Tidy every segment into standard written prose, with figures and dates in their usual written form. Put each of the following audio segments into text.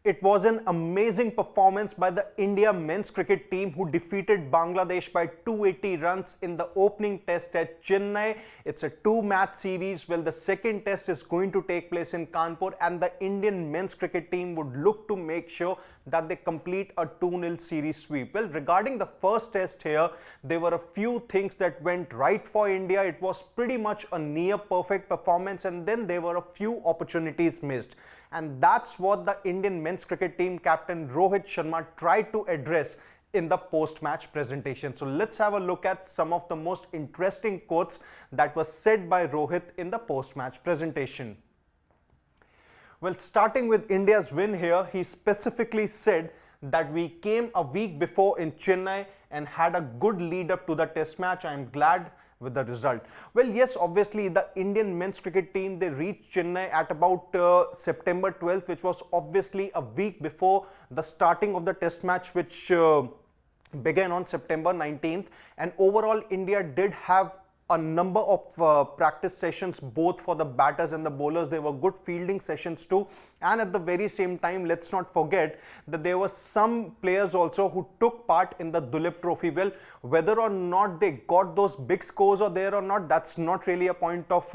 It was an amazing performance by the India men's cricket team who defeated Bangladesh by 280 runs in the opening test at Chennai. It's a two-match series. Well, the second test is going to take place in Kanpur, and the Indian men's cricket team would look to make sure that they complete a 2-0 series sweep. Well, regarding the first test here, there were a few things that went right for India. It was pretty much a near perfect performance, and then there were a few opportunities missed. And that's what the Indian men's cricket team captain Rohit Sharma tried to address in the post-match presentation. So let's have a look at some of the most interesting quotes that were said by Rohit in the post-match presentation. Well, starting with India's win here, he specifically said that we came a week before in Chennai and had a good lead up to the test match. I am glad with the result. Well, yes, obviously the Indian men's cricket team, they reached Chennai at about September 12th, which was obviously a week before the starting of the test match, which began on September 19th. And overall, India did have a number of practice sessions both for the batters and the bowlers. There were good fielding sessions too, and at the very same time, let's not forget that there were some players also who took part in the Duleep Trophy. Well, whether or not they got those big scores or there or not, that's not really a point of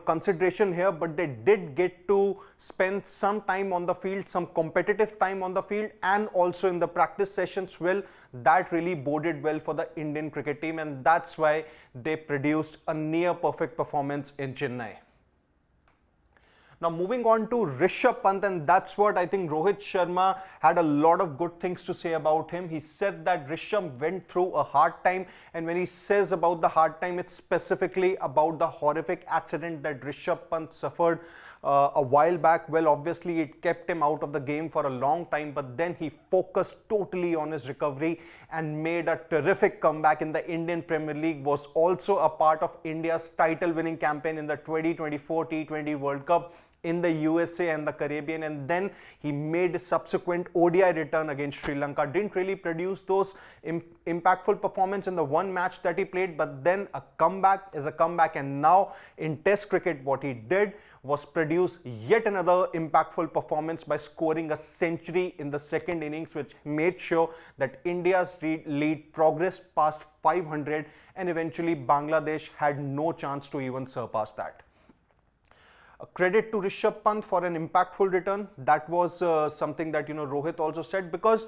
consideration here, but they did get to spend some time on the field, some competitive time on the field, and also in the practice sessions. Well, that really boded well for the Indian cricket team, and that's why they produced a near perfect performance in Chennai. Now moving on to Rishabh Pant, and that's what I think Rohit Sharma had a lot of good things to say about him. He said that Rishabh went through a hard time, and when he says about the hard time, it's specifically about the horrific accident that Rishabh Pant suffered a while back. Well, obviously it kept him out of the game for a long time, but then he focused totally on his recovery and made a terrific comeback in the Indian Premier League, was also a part of India's title winning campaign in the 2024 T20 World Cup in the USA and the Caribbean, and then he made a subsequent ODI return against Sri Lanka. Didn't really produce those impactful performance in the one match that he played, but then a comeback is a comeback, and now in Test cricket what he did was produce yet another impactful performance by scoring a century in the second innings, which made sure that India's lead progressed past 500, and eventually Bangladesh had no chance to even surpass that. A credit to Rishabh Pant for an impactful return. That was something that Rohit also said, because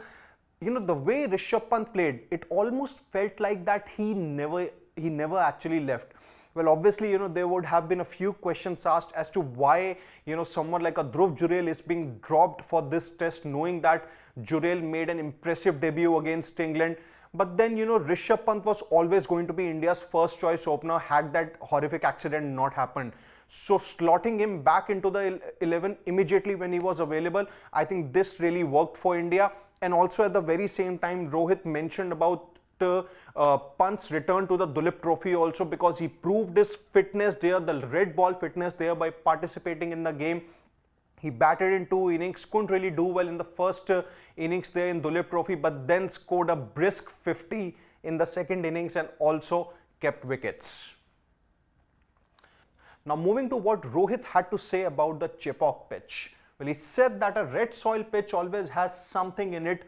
the way Rishabh Pant played, it almost felt like that he never actually left. Well, obviously, there would have been a few questions asked as to why, someone like a Dhruv Jurel is being dropped for this test, knowing that Jurel made an impressive debut against England. But then, Rishabh Pant was always going to be India's first choice opener had that horrific accident not happened. So slotting him back into the 11 immediately when he was available, I think this really worked for India. And also at the very same time, Rohit mentioned about Pant's return to the Duleep Trophy also, because he proved his fitness there, the red ball fitness there, by participating in the game. He batted in 2 innings, couldn't really do well in the first innings there in Duleep Trophy, but then scored a brisk 50 in the second innings and also kept wickets. Now moving to what Rohit had to say about the Chepauk pitch. Well, he said that a red soil pitch always has something in it.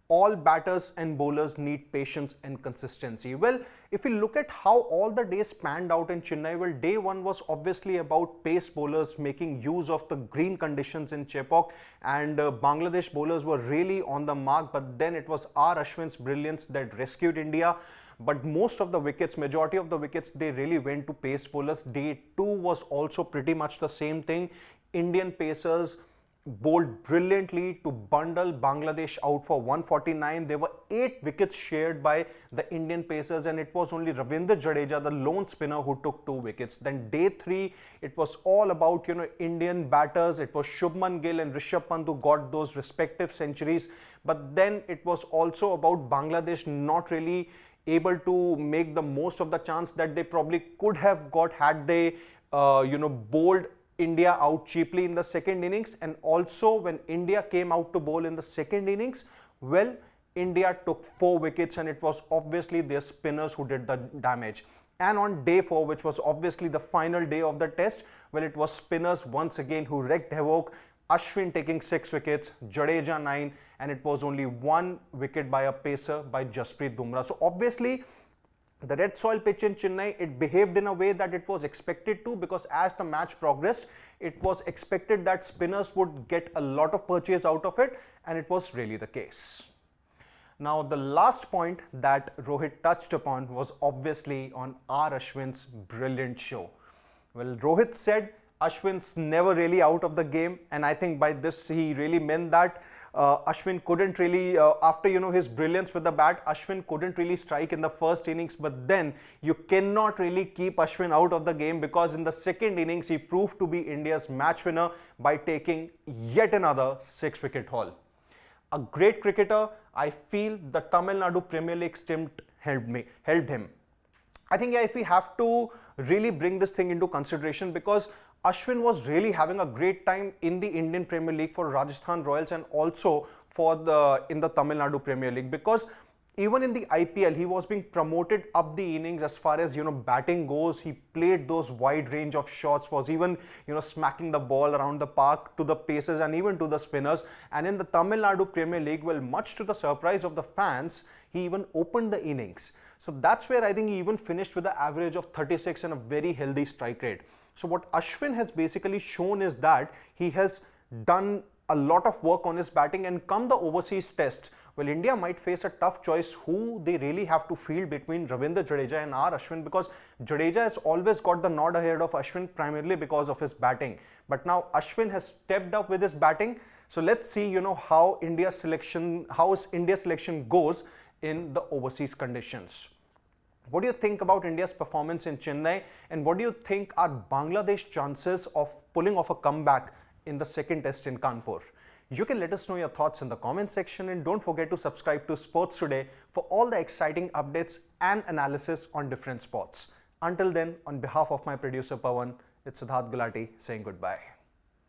All batters and bowlers need patience and consistency. Well, if we look at how all the days panned out in Chennai, well, day one was obviously about pace bowlers making use of the green conditions in Chepauk, and Bangladesh bowlers were really on the mark, but then it was R. Ashwin's brilliance that rescued India. But most of the wickets, majority of the wickets, they really went to pace bowlers. Day 2 was also pretty much the same thing. Indian pacers bowled brilliantly to bundle Bangladesh out for 149. There were 8 wickets shared by the Indian pacers, and it was only Ravindra Jadeja, the lone spinner, who took 2 wickets. Then day 3, it was all about Indian batters. It was Shubman Gill and Rishabh Pant who got those respective centuries. But then it was also about Bangladesh not really able to make the most of the chance that they probably could have got had they bowled India out cheaply in the second innings. And also when India came out to bowl in the second innings, well, India took 4 wickets, and it was obviously their spinners who did the damage. And on day 4, which was obviously the final day of the test, well, it was spinners once again who wreaked havoc. Ashwin taking 6 wickets, Jadeja 9, and it was only 1 wicket by a pacer by Jasprit Bumrah. So obviously, the red soil pitch in Chennai, it behaved in a way that it was expected to, because as the match progressed, it was expected that spinners would get a lot of purchase out of it, and it was really the case. Now, the last point that Rohit touched upon was obviously on R. Ashwin's brilliant show. Well, Rohit said Ashwin's never really out of the game, and I think by this he really meant that Ashwin couldn't really, after his brilliance with the bat, Ashwin couldn't really strike in the first innings, but then you cannot really keep Ashwin out of the game, because in the second innings he proved to be India's match winner by taking yet another 6-wicket haul. A great cricketer. I feel the Tamil Nadu Premier League stint helped him. I think if we have to really bring this thing into consideration, because Ashwin was really having a great time in the Indian Premier League for Rajasthan Royals and also in the Tamil Nadu Premier League, because even in the IPL he was being promoted up the innings as far as batting goes. He played those wide range of shots, was even smacking the ball around the park to the pacers and even to the spinners. And in the Tamil Nadu Premier League, well, much to the surprise of the fans, he even opened the innings. So that's where I think he even finished with an average of 36 and a very healthy strike rate. So what Ashwin has basically shown is that he has done a lot of work on his batting, and come the overseas test, well, India might face a tough choice who they really have to field between Ravindra Jadeja and R. Ashwin, because Jadeja has always got the nod ahead of Ashwin primarily because of his batting. But now Ashwin has stepped up with his batting. So let's see, how India's selection goes in the overseas conditions. What do you think about India's performance in Chennai, and what do you think are Bangladesh's chances of pulling off a comeback in the second test in Kanpur? You can let us know your thoughts in the comment section, and don't forget to subscribe to Sports Today for all the exciting updates and analysis on different sports. Until then, on behalf of my producer Pawan, it's Siddharth Gulati saying goodbye.